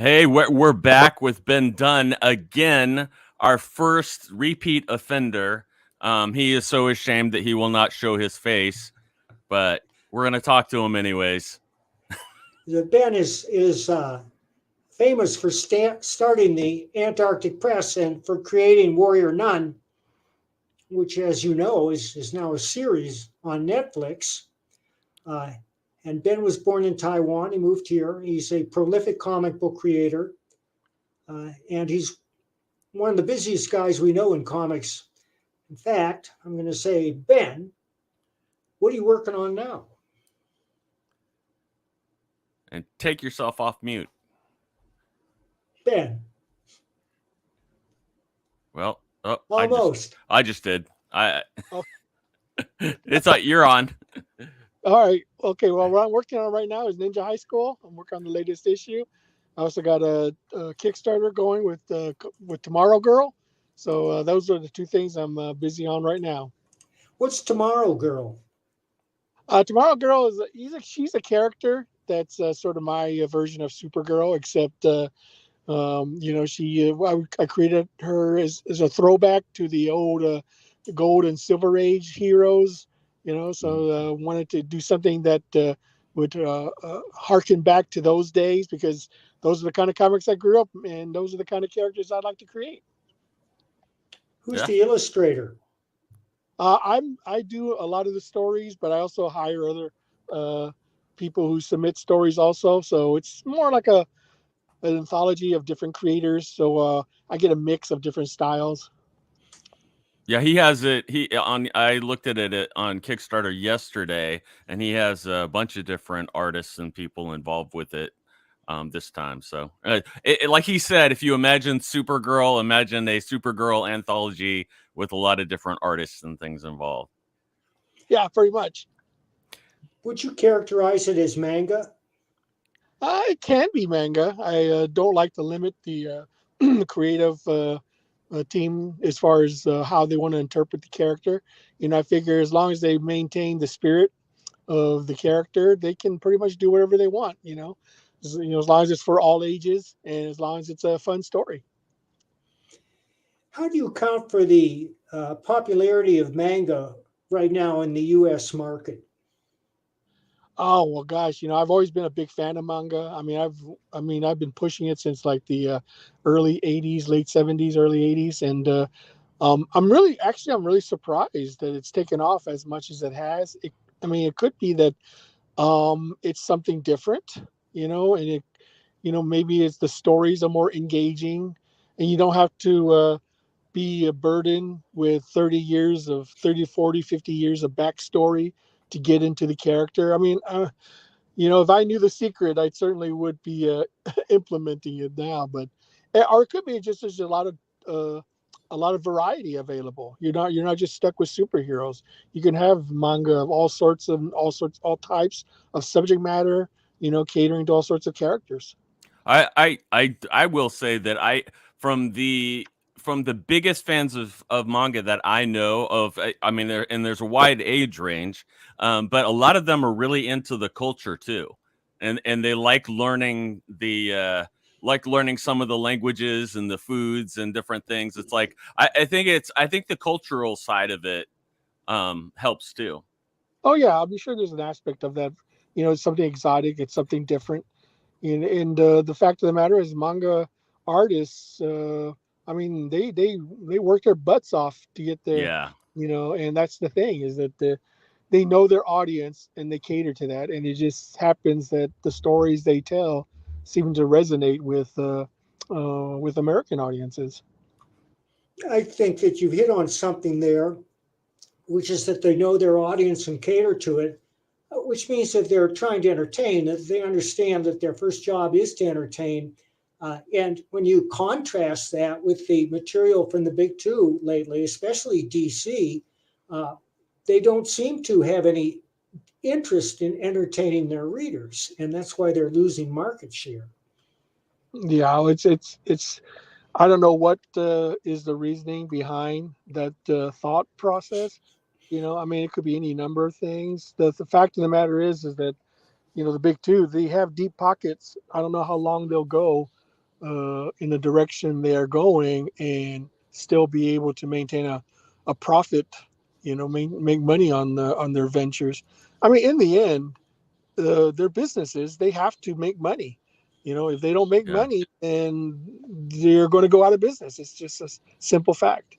Hey, we're back with Ben Dunn again, our first repeat offender. He is so ashamed that he will not show his face, but we're going to talk to him anyways. Ben is famous for starting the Antarctic Press and for creating Warrior Nun, which, as you know, is now a series on Netflix. And Ben was born in Taiwan. He moved here. He's a prolific comic book creator. And he's one of the busiest guys we know in comics. In fact, I'm going to say, Ben, what are you working on now? And take yourself off mute. Ben. Well, almost. I just did. It's like you're on. All right. Okay. Well, what I'm working on right now is Ninja High School. I'm working on the latest issue. I also got a Kickstarter going with Tomorrow Girl. So those are the two things I'm busy on right now. What's Tomorrow Girl? Tomorrow Girl she's a character that's sort of my version of Supergirl, except I created her as a throwback to the old Gold and Silver Age heroes. So wanted to do something that would harken back to those days, because those are the kind of comics I grew up in, and those are the kind of characters I'd like to create. Who's the illustrator? I do a lot of the stories, but I also hire other people who submit stories also. So it's more like an anthology of different creators. So I get a mix of different styles. Yeah, he has it. I looked at it on Kickstarter yesterday, and he has a bunch of different artists and people involved with it this time. So, like he said, if you imagine Supergirl, imagine a Supergirl anthology with a lot of different artists and things involved. Yeah, pretty much. Would you characterize it as manga? It can be manga. I don't like to limit the creative team as far as how they want to interpret the character. I figure as long as they maintain the spirit of the character, they can pretty much do whatever they want. As long as it's for all ages and as long as it's a fun story. How do you account for the popularity of manga right now in the U.S. market? Oh, well, gosh, I've always been a big fan of manga. I've been pushing it since like the early 80s, late 70s, early 80s. And I'm really surprised that it's taken off as much as it has. It could be that it's something different, and maybe it's the stories are more engaging, and you don't have to be a burden with 30, 40, 50 years of backstory to get into the character. If I knew the secret, I certainly would be implementing it now. But or it could be just there's a lot of variety available. You're not just stuck with superheroes. You can have manga of all types of subject matter. Catering to all sorts of characters. I will say that from the biggest fans of manga that I know of, there's a wide age range, but a lot of them are really into the culture too, and they like learning some of the languages and the foods and different things. It's like I think the cultural side of it helps too. Oh yeah, I'm sure there's an aspect of that. It's something exotic, it's something different, and the fact of the matter is, manga artists. They work their butts off to get there. Yeah. And that's the thing, is that they know their audience and they cater to that. And it just happens that the stories they tell seem to resonate with American audiences. I think that you've hit on something there, which is that they know their audience and cater to it, which means that they're trying to entertain, that they understand that their first job is to entertain. And when you contrast that with the material from the big two lately, especially DC, they don't seem to have any interest in entertaining their readers, and that's why they're losing market share. Yeah, it's I don't know what is the reasoning behind that thought process. It could be any number of things. The fact of the matter is that the big two, they have deep pockets. I don't know how long they'll go in the direction they are going and still be able to maintain a profit, make money on their ventures. I mean, in the end, their businesses, they have to make money. If they don't make money, then they're going to go out of business. It's just a simple fact.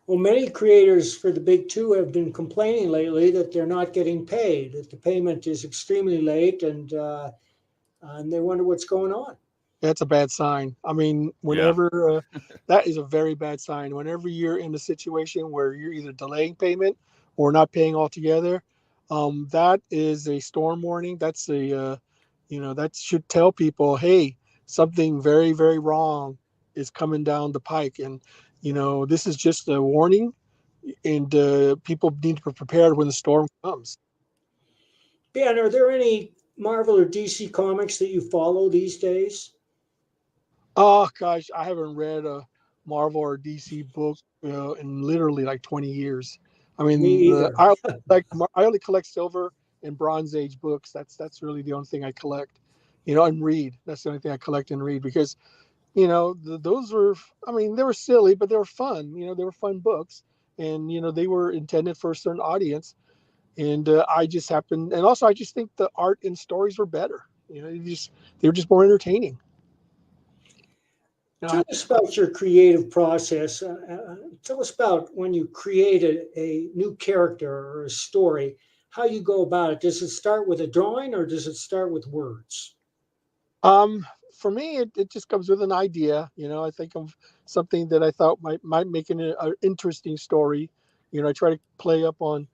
Well, many creators for the big two have been complaining lately that they're not getting paid, that the payment is extremely late, and they wonder what's going on. That's a bad sign. I mean, whenever that is a very bad sign. Whenever you're in a situation where you're either delaying payment or not paying altogether, that is a storm warning. That's that should tell people, hey, something very, very wrong is coming down the pike. And, this is just a warning, and people need to be prepared when the storm comes. Ben, are there any Marvel or DC comics that you follow these days? Oh gosh, I haven't read a Marvel or DC book in literally like 20 years. I mean, Me either. I only collect Silver and Bronze Age books. That's really the only thing I collect, and read. That's the only thing I collect and read because, those were, I mean, they were silly, but they were fun. They were fun books, and they were intended for a certain audience. And I just happened, and also I just think the art and stories were better. They were just more entertaining. Tell us about your creative process. Tell us about when you create a new character or a story, how you go about it. Does it start with a drawing or does it start with words? For me, it just comes with an idea. I think of something that I thought might make an interesting story. I try to play up on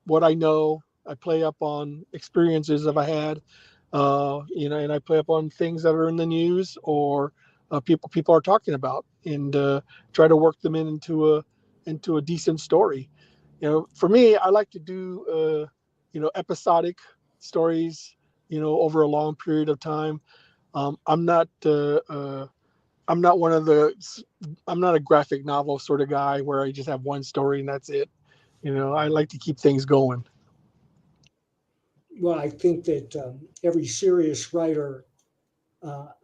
what I know. I play up on experiences that I had, and I play up on things that are in the news or people are talking about, and try to work them into a decent story. For me, I like to do episodic stories, over a long period of time. I'm not a graphic novel sort of guy where I just have one story and that's it. I like to keep things going. Well, I think that every serious writer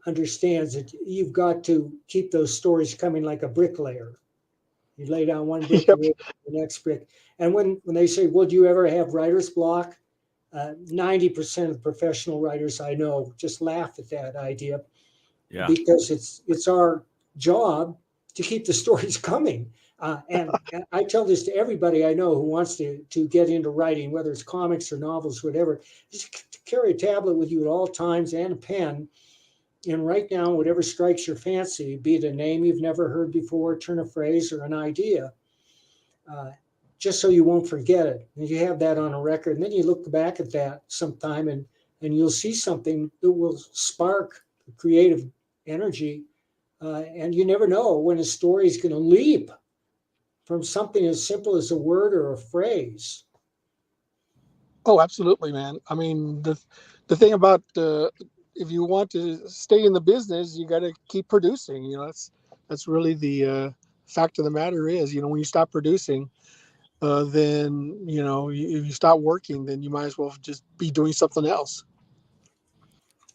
understands that you've got to keep those stories coming like a bricklayer. You lay down one brick, Yep. you lay the next brick. And when they say, well, do you ever have writer's block? 90% of professional writers I know just laugh at that idea, because it's our job to keep the stories coming. And I tell this to everybody I know who wants to get into writing, whether it's comics or novels, whatever, just carry a tablet with you at all times and a pen and write down whatever strikes your fancy, be it a name you've never heard before, turn of phrase, or an idea, just so you won't forget it. And you have that on a record, and then you look back at that sometime and you'll see something that will spark creative energy. And you never know when a story is going to leap from something as simple as a word or a phrase. Oh, absolutely, man. I mean, the thing about if you want to stay in the business, you got to keep producing. That's really the fact of the matter is, when you stop producing, then if you stop working, then you might as well just be doing something else.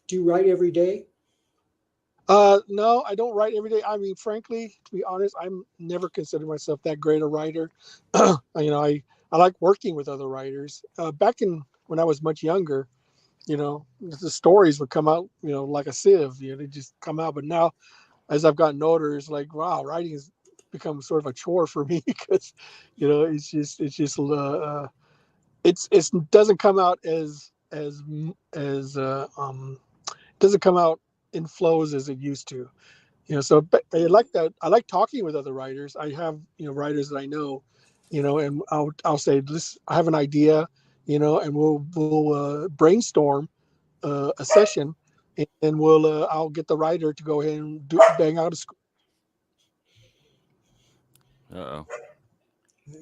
Do you write every day? No, I don't write every day. I mean, frankly, to be honest, I'm never considered myself that great a writer. I like working with other writers. Back when I was much younger, the stories would come out, like a sieve. They just come out. But now, as I've gotten older, it's like, wow, writing has become sort of a chore for me because, it doesn't come out as doesn't come out in flows as it used to. So but I like that. I like talking with other writers. I have, writers that I know, and I'll say this, I have an idea, and we'll brainstorm a session, and I'll get the writer to go ahead and bang out a script. Uh-oh.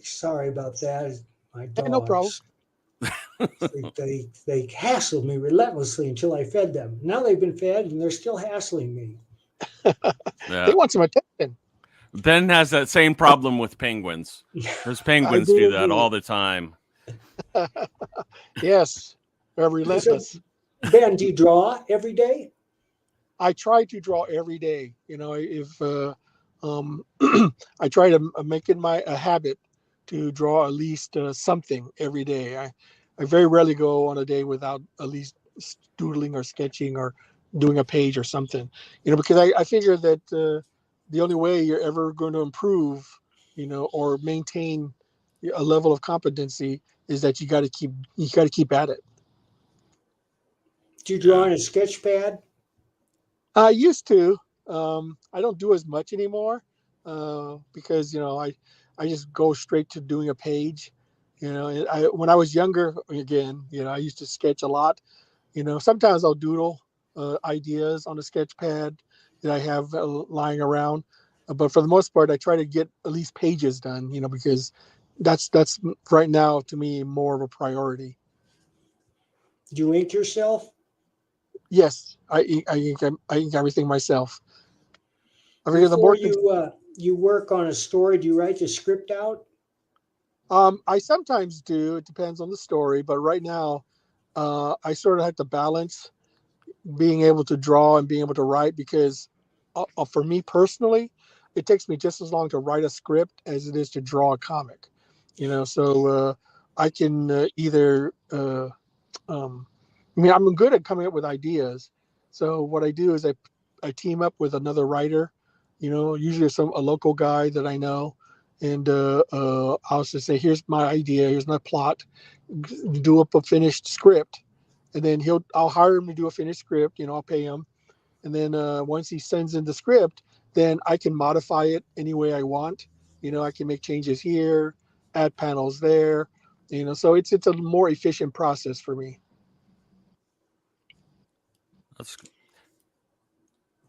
Sorry about that. My dogs. Hey, no problem. They hassled me relentlessly until I fed them. Now they've been fed and they're still hassling me. They want some attention. Ben has that same problem with penguins. Those penguins do that all the time. Yes, they're relentless. Ben, do you draw every day? I try to draw every day. You know, if I try to make it a habit to draw at least something every day. I very rarely go on a day without at least doodling or sketching or doing a page or something. You know, because I figure that the only way you're ever going to improve, you know, or maintain a level of competency is that you got to keep at it. Do you draw on a sketch pad? I used to. I don't do as much anymore because, you know, I just go straight to doing a page. You know, when I was younger, again, you know, I used to sketch a lot. You know, sometimes I'll doodle ideas on a sketch pad that I have lying around. But for the most part, I try to get at least pages done, you know, because that's right now to me more of a priority. Do you ink yourself? Yes, I ink everything myself. I figure the Before more you work on a story, do you write the script out? I sometimes do. It depends on the story, but right now, I sort of have to balance being able to draw and being able to write because, for me personally, it takes me just as long to write a script as it is to draw a comic. You know, so I can either. I mean, I'm good at coming up with ideas. So what I do is I team up with another writer. You know, usually a local guy that I know, and I'll just say, "Here's my idea. Here's my plot. Do up a finished script." And then I'll hire him to do a finished script. You know, I'll pay him, and then once he sends in the script, then I can modify it any way I want. You know, I can make changes here, add panels there. You know, so it's a more efficient process for me. That's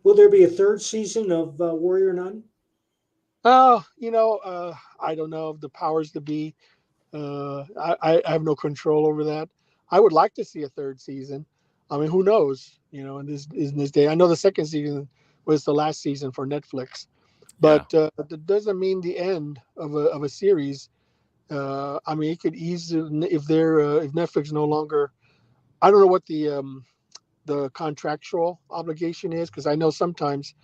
Will there be a third season of Warrior Nun? Oh, you know, I don't know if the powers to be. I have no control over that. I would like to see a third season. I mean, who knows? You know, in this day, I know the second season was the last season for Netflix, but that doesn't mean the end of a series. I mean, it could easily if Netflix no longer. I don't know what the contractual obligation is because I know sometimes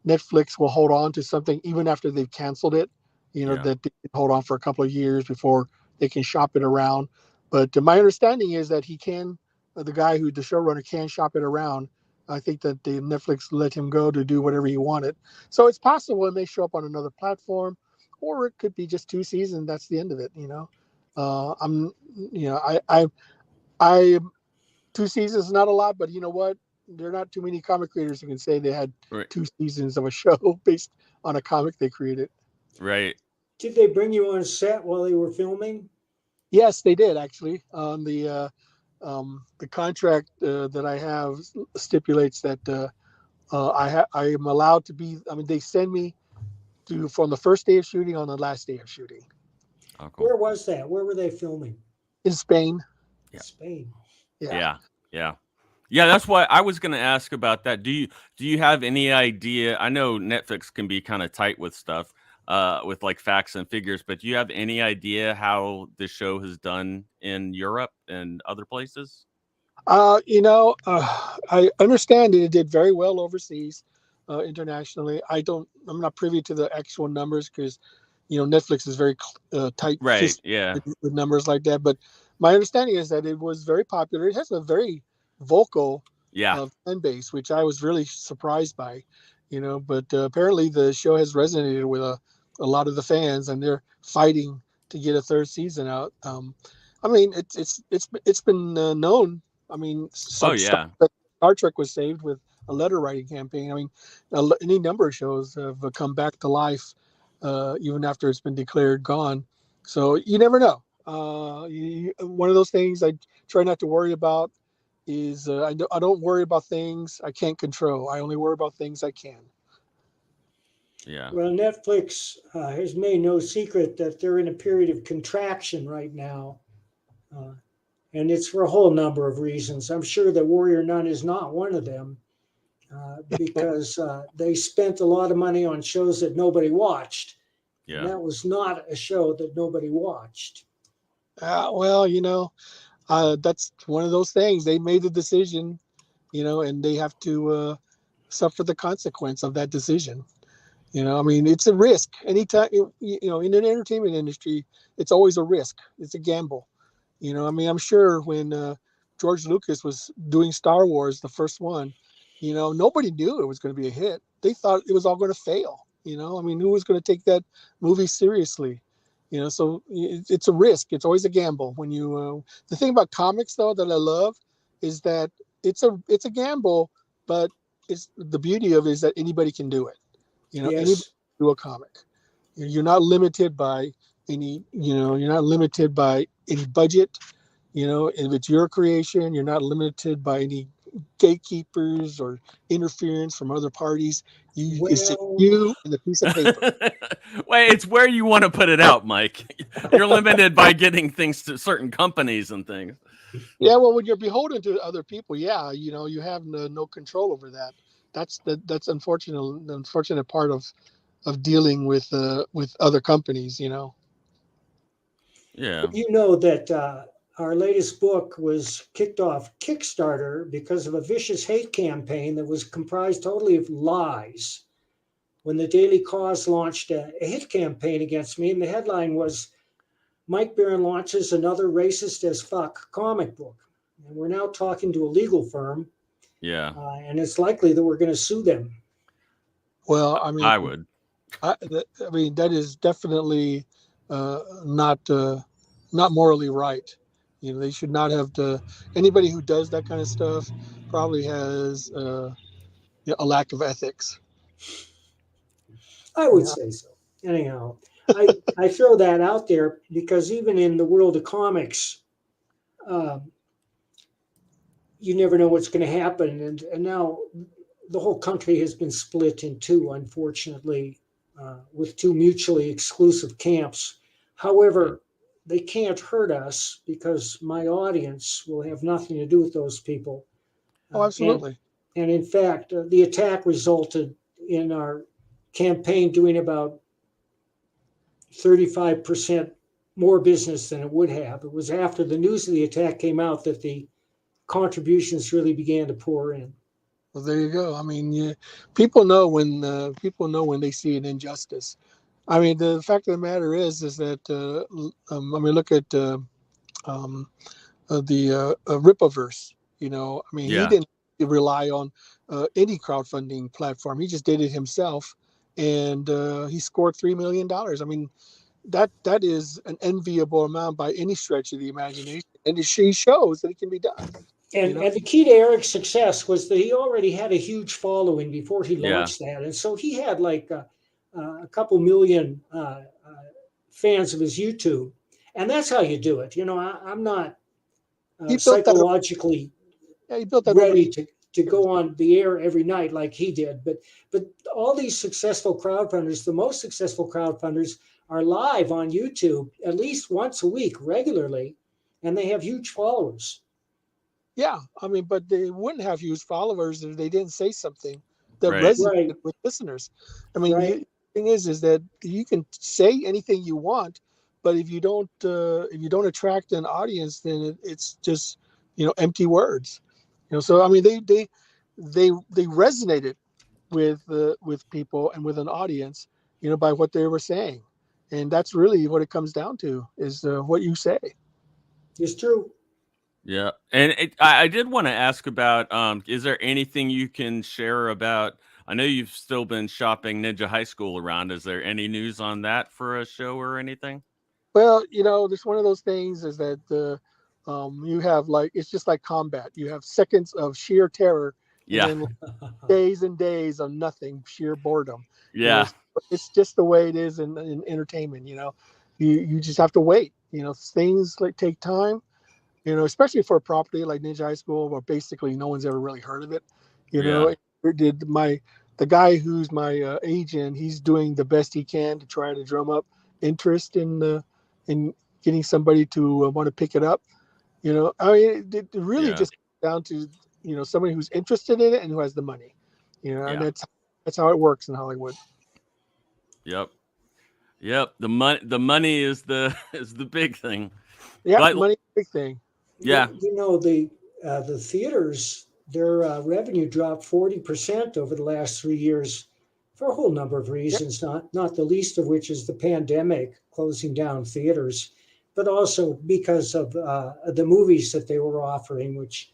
Netflix will hold on to something even after they've canceled it. You know, that they can hold on for a couple of years before they can shop it around. But my understanding is that the guy the showrunner can shop it around. I think that the Netflix let him go to do whatever he wanted. So it's possible it may show up on another platform, or it could be just 2 seasons. That's the end of it. You know, you know, I 2 seasons is not a lot, but you know what? There are not too many comic creators who can say they had right. 2 seasons of a show based on a comic they created. Right. Did they bring you on set while they were filming? Yes, they did actually. On the contract that I have stipulates that I am allowed to be. I mean, they send me from the first day of shooting on the last day of shooting. Oh, cool. Where was that? Where were they filming? In Spain. Yeah. Spain. Yeah. Yeah, that's why I was going to ask about that. Do you have any idea? I know Netflix can be kind of tight with stuff, with like facts and figures, but do you have any idea how the show has done in Europe and other places? You know, I understand that it did very well overseas, internationally. I'm not privy to the actual numbers because, you know, Netflix is very tight Right. fist Yeah. with numbers like that. But my understanding is that it was very popular. It has a very vocal Yeah. fan base, which I was really surprised by, you know. But apparently the show has resonated with a lot of the fans, and they're fighting to get a third season out. I mean, it's been known. I mean, Oh yeah. Star Trek was saved with a letter writing campaign. I mean, any number of shows have come back to life, even after it's been declared gone. So you never know. One of those things I try not to worry about is I don't worry about things I can't control. I only worry about things I can. Yeah. Well, Netflix has made no secret that they're in a period of contraction right now. And it's for a whole number of reasons. I'm sure that Warrior Nun is not one of them because they spent a lot of money on shows that nobody watched. Yeah. And that was not a show that nobody watched. Well, you know, that's one of those things. They made the decision, you know, and they have to suffer the consequence of that decision. You know, I mean, it's a risk. Anytime, you know, in an entertainment industry, it's always a risk. It's a gamble. You know, I mean, I'm sure when George Lucas was doing Star Wars, the first one, you know, nobody knew it was going to be a hit. They thought it was all going to fail. You know, I mean, who was going to take that movie seriously? You know, so it's a risk. It's always a gamble. When you, the thing about comics though that I love is that it's a gamble, but it's the beauty of it is that anybody can do it. You know, anybody Yes. can do a comic. You're not limited by any. You know, you're not limited by any budget. You know, if it's your creation, you're not limited by any gatekeepers or interference from other parties. It's just Well, you and the piece of paper. Well, it's where you want to put it out, Mike. You're limited by getting things to certain companies and things. Yeah, well, when you're beholden to other people, yeah, you know, you have no control over that. That's unfortunate. The unfortunate part of dealing with other companies, you know. Yeah. you know that our latest book was kicked off Kickstarter because of a vicious hate campaign that was comprised totally of lies. When the Daily Cause launched a hate campaign against me, and the headline was Mike Baron launches another racist as fuck comic book. And we're now talking to a legal firm, Yeah. and it's likely that we're going to sue them. Well, I mean, I would. I mean that is definitely not morally right. You know, they should not have to. Anybody who does that kind of stuff probably has a lack of ethics. I would Yeah. say so. Anyhow, I throw that out there because even in the world of comics, you never know what's going to happen. And now the whole country has been split in two, unfortunately, with two mutually exclusive camps. However, they can't hurt us because my audience will have nothing to do with those people. Oh, absolutely. And in fact, the attack resulted in our campaign doing about 35% more business than it would have. It was after the news of the attack came out that the contributions really began to pour in. Well, there you go. I mean, people know when they see an injustice. I mean, the fact of the matter is that I mean, look at um, the Rippaverse. You know, I mean, he Yeah. didn't rely on any crowdfunding platform. He just did it himself, and he scored $3 million. I mean, that is an enviable amount by any stretch of the imagination, and she shows that it can be done. You know? And the key to Eric's success was that he already had a huge following before he Yeah. launched that. And so he had like a couple million fans of his YouTube. And that's how you do it. You know, I'm not He built that. psychologically Yeah, he built that over ready to go on the air every night like he did. But all these successful crowdfunders, the most successful crowdfunders, are live on YouTube at least once a week regularly, and they have huge followers. Yeah, I mean, but they wouldn't have huge followers if they didn't say something that Right. resonated with listeners. I mean, Right. the thing is that you can say anything you want, but if you don't attract an audience, then it's just empty words. You know, so I mean, they resonated with people and with an audience, by what they were saying, and that's really what it comes down to is what you say. It's true. Yeah. And I did want to ask about, is there anything you can share about, I know you've still been shopping Ninja High School around. Is there any news on that for a show or anything? Well, there's one of those things is that you have it's just like combat. You have seconds of sheer terror and Yeah. then days and days of nothing, sheer boredom. Yeah. It's just the way it is in entertainment. You just have to wait. Things take time. Especially for a property like Ninja High School, where basically no one's ever really heard of it. Yeah. The guy who's my agent, he's doing the best he can to try to drum up interest in getting somebody to want to pick it up. I mean, it really Yeah. just comes down to somebody who's interested in it and who has the money. Yeah. And that's how it works in Hollywood. Yep. The money is the big thing. Yeah, But- money is a big thing. Yeah. The theaters their revenue dropped 40% over the last 3 years for a whole number of reasons, not the least of which is the pandemic closing down theaters, but also because of the movies that they were offering, which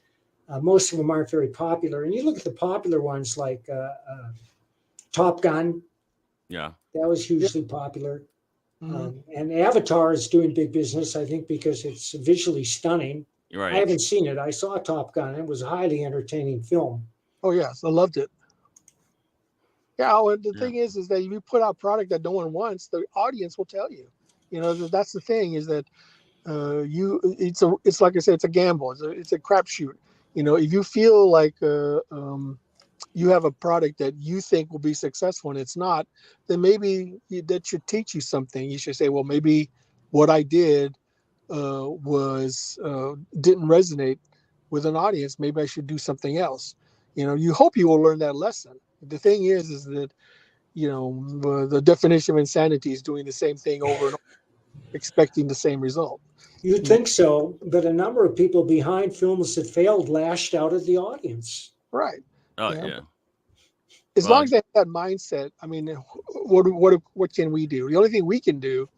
most of them aren't very popular. And you look at the popular ones like Top Gun. Yeah. That was hugely popular. And Avatar is doing big business, I think, because it's visually stunning. Right. I haven't seen it. I saw Top Gun. It was a highly entertaining film. Oh, yes. I loved it. Yeah, well, the thing is that if you put out product that no one wants, the audience will tell you. You know, that's the thing is that it's like I said, it's a gamble. It's a crapshoot. You know, if you feel like you have a product that you think will be successful and it's not, then maybe that should teach you something. You should say, well, maybe what I did didn't resonate with an audience. Maybe I should do something else. You know, you hope you will learn that lesson. The thing is that, you know, the definition of insanity is doing the same thing over and over, expecting the same result. You'd think so, but a number of people behind films that failed lashed out at the audience. Right. Oh, You know? yeah. As long as they have that mindset, I mean, what can we do? The only thing we can do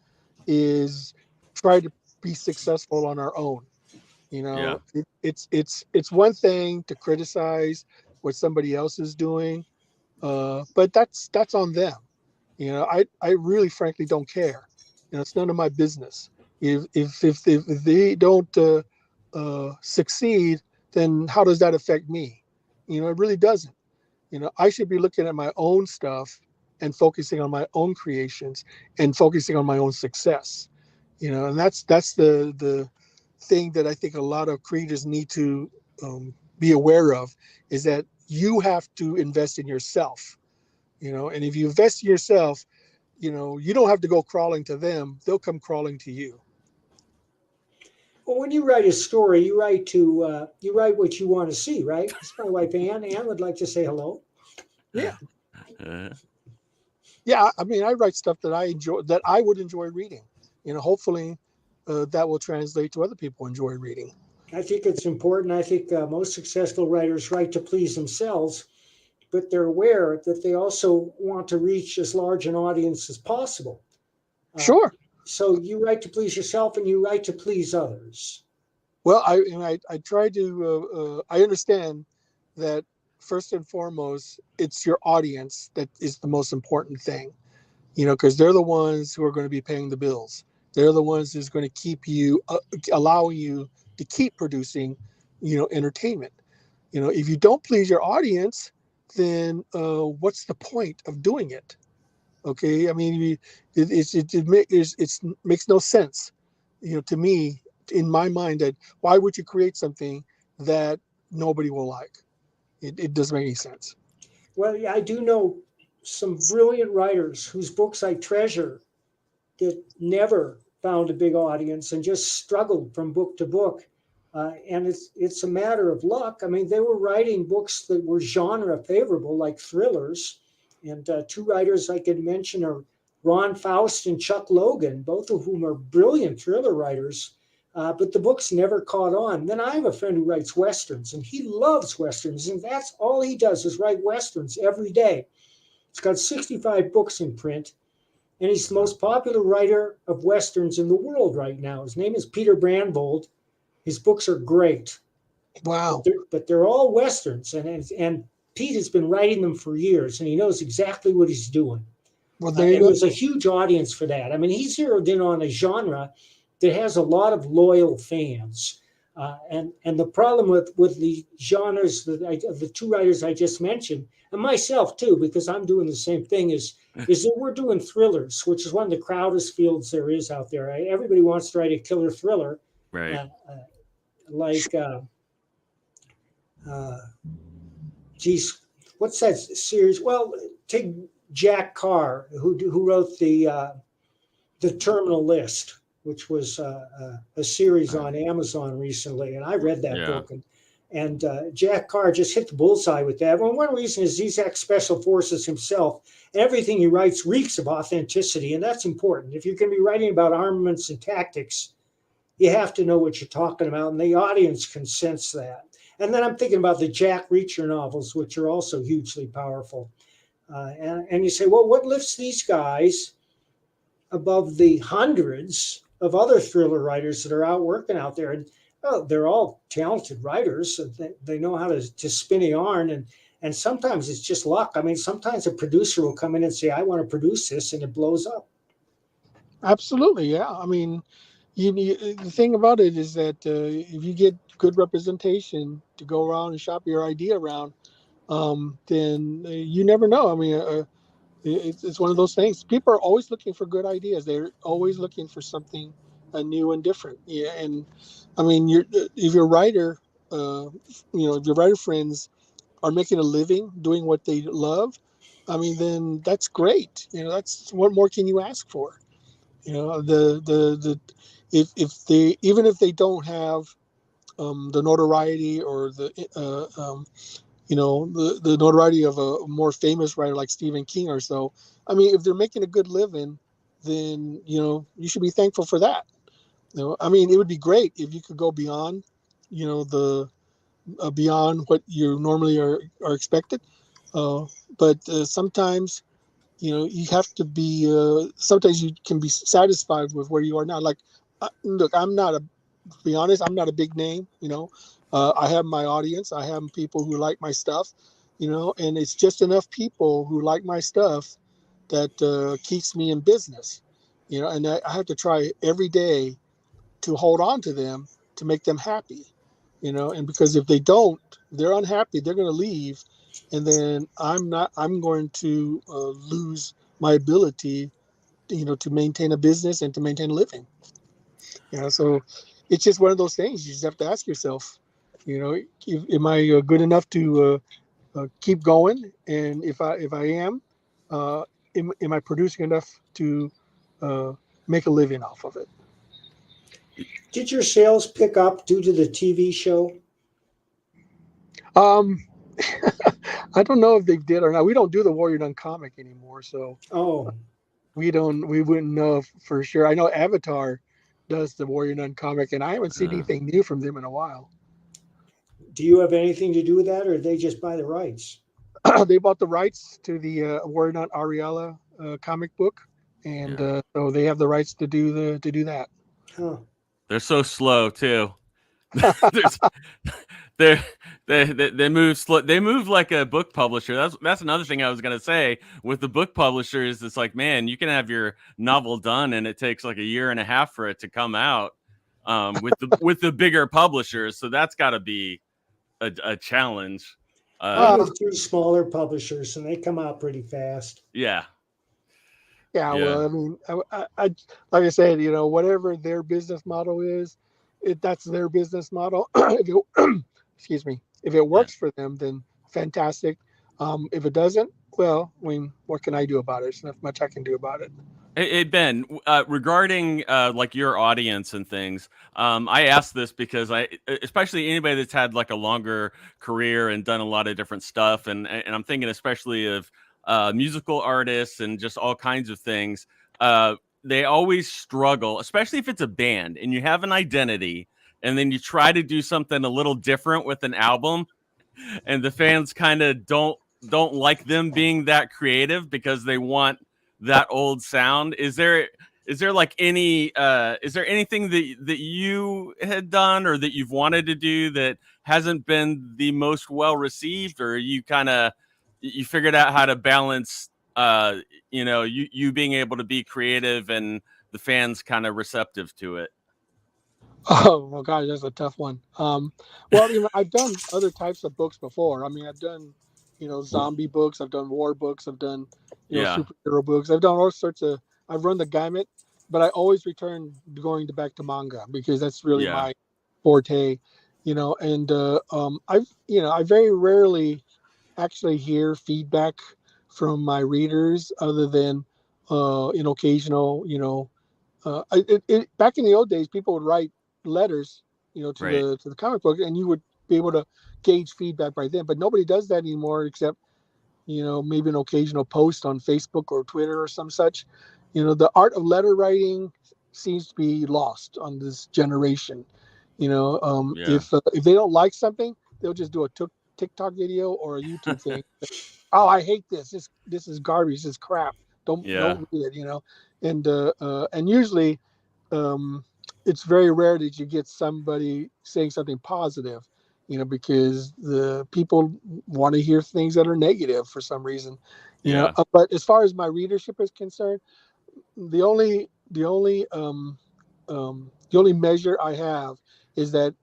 is try to be successful on our own. You know, it's one thing to criticize what somebody else is doing, but that's on them. You know, I really frankly don't care. You know, it's none of my business. If they don't succeed, then how does that affect me? You know, it really doesn't. You know, I should be looking at my own stuff and focusing on my own creations and focusing on my own success. You know, and that's the thing that I think a lot of creators need to be aware of, is that you have to invest in yourself. You know, and if you invest in yourself, you know, you don't have to go crawling to them. They'll come crawling to you. Well, when you write a story, you write what you want to see, right? It's my wife, Ann. Ann would like to say hello. Yeah. Yeah. I mean, I write stuff that I enjoy, that I would enjoy reading. You know, hopefully that will translate to other people enjoy reading. I think it's important. I think most successful writers write to please themselves, but they're aware that they also want to reach as large an audience as possible. Sure. So you write to please yourself and you write to please others. Well, I try to, I understand that first and foremost, it's your audience that is the most important thing, you know, because they're the ones who are going to be paying the bills. They're the ones who's going to keep you, allowing you to keep producing, you know, entertainment. You know, if you don't please your audience, then what's the point of doing it? Okay, I mean, it makes no sense, you know, to me, in my mind, that why would you create something that nobody will like? It doesn't make any sense. Well, yeah, I do know some brilliant writers whose books I treasure that never found a big audience and just struggled from book to book. And it's a matter of luck. I mean, they were writing books that were genre favorable, like thrillers. And two writers I could mention are Ron Faust and Chuck Logan, both of whom are brilliant thriller writers. But the books never caught on. Then I have a friend who writes Westerns, and he loves Westerns. And that's all he does is write Westerns every day. He's got 65 books in print. And he's the most popular writer of Westerns in the world right now. His name is Peter Brandvold. His books are great. Wow. But they're all Westerns. And Pete has been writing them for years, and he knows exactly what he's doing. Well, there's a huge audience for that. I mean, he zeroed in on a genre that has a lot of loyal fans. And the problem with the genres of the two writers I just mentioned, and myself too, because I'm doing the same thing, is that we're doing thrillers, which is one of the crowdest fields there is out there. Everybody wants to write a killer thriller. Right. What's that series? Well, take Jack Carr, who wrote the Terminal List, which was a series on Amazon recently, and I read that book. And Jack Carr just hit the bullseye with that. Well, one reason is he's ex-special forces himself, and everything he writes reeks of authenticity, and that's important. If you're going to be writing about armaments and tactics, you have to know what you're talking about, and the audience can sense that. And then I'm thinking about the Jack Reacher novels, which are also hugely powerful. And you say, well, what lifts these guys above the hundreds of other thriller writers that are out working out there? And well, they're all talented writers. So they know how to spin a yarn. And sometimes it's just luck. I mean, sometimes a producer will come in and say, I want to produce this, and it blows up. Absolutely, yeah. I mean, the thing about it is that if you get good representation to go around and shop your idea around, then you never know. I mean, it's one of those things. People are always looking for good ideas. They're always looking for something new and different. Yeah, and I mean, if your writer, if your writer friends are making a living doing what they love, I mean, then that's great. That's what more can you ask for? The if they, even if they don't have the notoriety or the notoriety of a more famous writer like Stephen King or so. I mean, if they're making a good living, then you should be thankful for that. I mean, it would be great if you could go beyond, the beyond what you normally are expected. But sometimes, you have to be. Sometimes you can be satisfied with where you are now. Like, look, to be honest, I'm not a big name. I have my audience. I have people who like my stuff. And it's just enough people who like my stuff that keeps me in business. And I have to try every day to hold on to them, to make them happy. And because if they don't, they're unhappy, they're going to leave, and then I'm going to lose my ability, to maintain a business and to maintain a living. So it's just one of those things. You just have to ask yourself, am I good enough to keep going? And if I am, am I producing enough to make a living off of it? Did your sales pick up due to the TV show? I don't know if they did or not. We don't do the Warrior Nun comic anymore, so we wouldn't know for sure. I know Avatar does the Warrior Nun comic, and I haven't seen anything new from them in a while. Do you have anything to do with that, or did they just buy the rights? They bought the rights to the Warrior Nun Ariella comic book, and so they have the rights to do that. Huh. They're so slow too. They move slow. They move like a book publisher. That's another thing I was gonna say. With the book publishers, it's like, man, you can have your novel done, and it takes like a year and a half for it to come out. With the bigger publishers, so that's got to be a challenge. I'm with two smaller publishers, and they come out pretty fast. Yeah. Well, I mean, I like I said, whatever their business model is, that's their business model. Excuse me. If it works for them, then fantastic. If it doesn't, well, I mean, what can I do about it? There's not much I can do about it. Hey Ben, regarding like your audience and things, I asked this because especially anybody that's had like a longer career and done a lot of different stuff, and I'm thinking especially of musical artists and just all kinds of things. They always struggle, especially if it's a band and you have an identity, and then you try to do something a little different with an album, and the fans kind of don't like them being that creative because they want that old sound. Is there like any is there anything that you had done or that you've wanted to do that hasn't been the most well received, or you figured out how to balance you being able to be creative and the fans kind of receptive to it? Oh, well, gosh, that's a tough one. Well, I've done other types of books before. I mean, I've done, zombie books. I've done war books. I've done, superhero books. I've done all sorts of. I've run the gamut, but I always return back to manga because that's really my forte. And I very rarely actually hear feedback from my readers other than occasional. Back in the old days, people would write letters, to the comic book, and you would be able to gauge feedback right then. But nobody does that anymore, except maybe an occasional post on Facebook or Twitter or some such. The art of letter writing seems to be lost on this generation. If they don't like something, they'll just do a TikTok video or a YouTube thing. Oh, I hate this. This is garbage. This is crap. Don't read it. You know, and usually, it's very rare that you get somebody saying something positive. You know, because the people want to hear things that are negative for some reason. You know, but as far as my readership is concerned, the only measure I have is that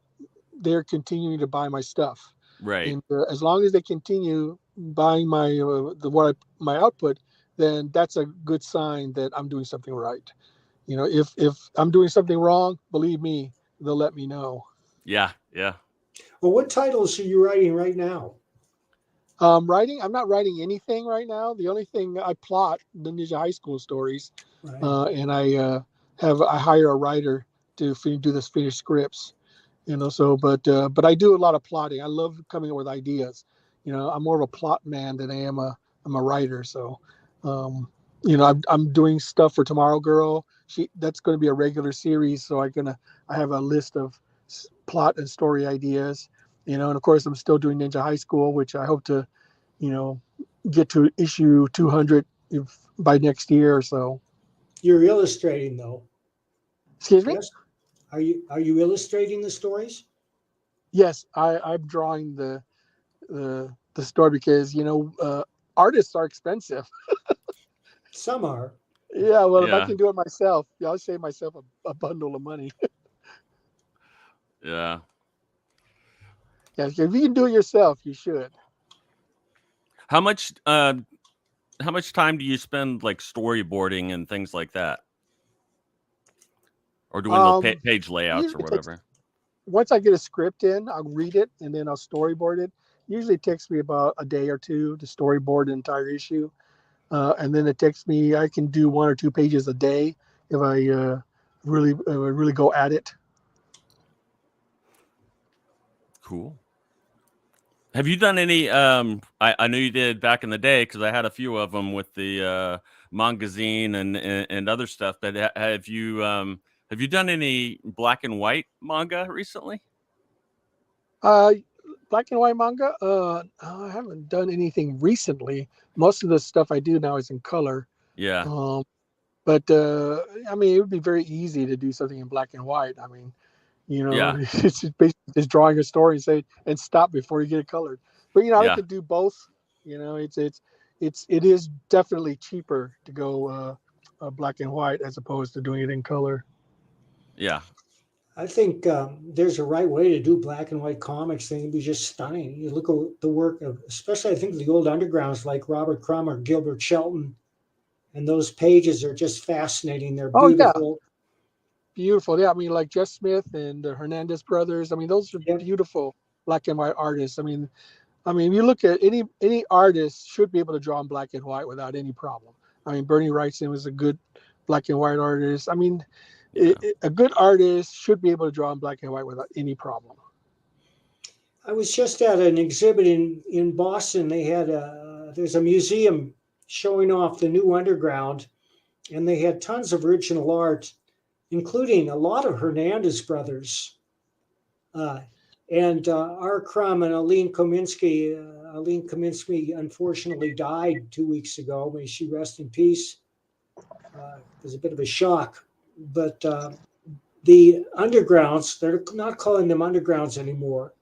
they're continuing to buy my stuff. Right. And as long as they continue buying my my output, then that's a good sign that I'm doing something right. You know, if I'm doing something wrong, believe me, they'll let me know. Yeah. Yeah. Well, what titles are you writing right now? I'm not writing anything right now. The only thing I plot the Ninja High School stories, Right. and I hire a writer to do this finished scripts. You know, so but I do a lot of plotting. I love coming up with ideas. You know, I'm more of a plot man than I am I'm a writer. So, you know, I'm doing stuff for Tomorrow Girl. That's going to be a regular series. So I have a list of plot and story ideas. You know, and of course I'm still doing Ninja High School, which I hope to, you know, get to issue 200 by next year or so. You're illustrating though. Excuse me? Yes. Are you illustrating the stories? Yes, I'm drawing the story because, you know, artists are expensive. Some are. Yeah, well, if I can do it myself, I'll save myself a bundle of money. Yeah. Yeah, if you can do it yourself, you should. How much time do you spend like storyboarding and things like that, or doing the page layouts or whatever? Once I get a script in, I'll read it and then I'll storyboard it. Usually it takes me about a day or two to storyboard the entire issue. And then it takes me, I can do 1 or 2 pages a day if I really go at it. Cool. Have you done any? I know you did back in the day because I had a few of them with the Mangazine and other stuff. But have you done any black and white manga recently? Black and white manga? I haven't done anything recently. Most of the stuff I do now is in color. Yeah. But I mean, it would be very easy to do something in black and white. I mean, you know, it's basically just drawing a story and stop before you get it colored. But you know, I could do both. You know, it is definitely cheaper to go black and white as opposed to doing it in color. Yeah. I think there's a right way to do black and white comics. They can be just stunning. You look at the work of, especially I think the old undergrounds like Robert Crumb or Gilbert Shelton, and those pages are just fascinating. They're beautiful. Oh, yeah. Beautiful. Yeah, I mean, like Jeff Smith and the Hernandez brothers. I mean, those are beautiful black and white artists. I mean, you look at any artist should be able to draw in black and white without any problem. I mean, Bernie Wrightson was a good black and white artist. I mean, a good artist should be able to draw in black and white without any problem. I was just at an exhibit in Boston. They had there's a museum showing off the new underground, and they had tons of original art, including a lot of Hernandez brothers. And R. Crumb and Aline Kominsky. Aline Kominsky unfortunately died 2 weeks ago. May she rest in peace. It was a bit of a shock. But the undergrounds, they're not calling them undergrounds anymore.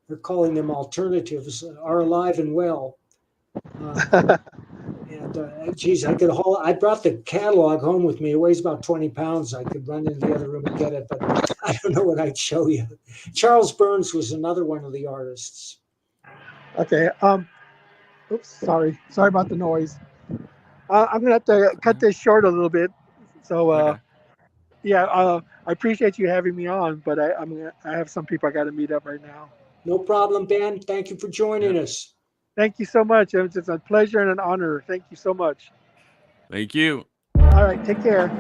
They're calling them alternatives, are alive and well. Geez, I brought the catalog home with me. It weighs about 20 pounds. I could run into the other room and get it, but I don't know what I'd show you. Charles Burns was another one of the artists. Okay. Oops, sorry about the noise. I'm gonna have to cut this short a little bit. So, Okay. I appreciate you having me on, but I have some people I got to meet up right now. No problem, Ben. Thank you for joining us. Thank you so much. It's a pleasure and an honor. Thank you so much. Thank you. All right. Take care.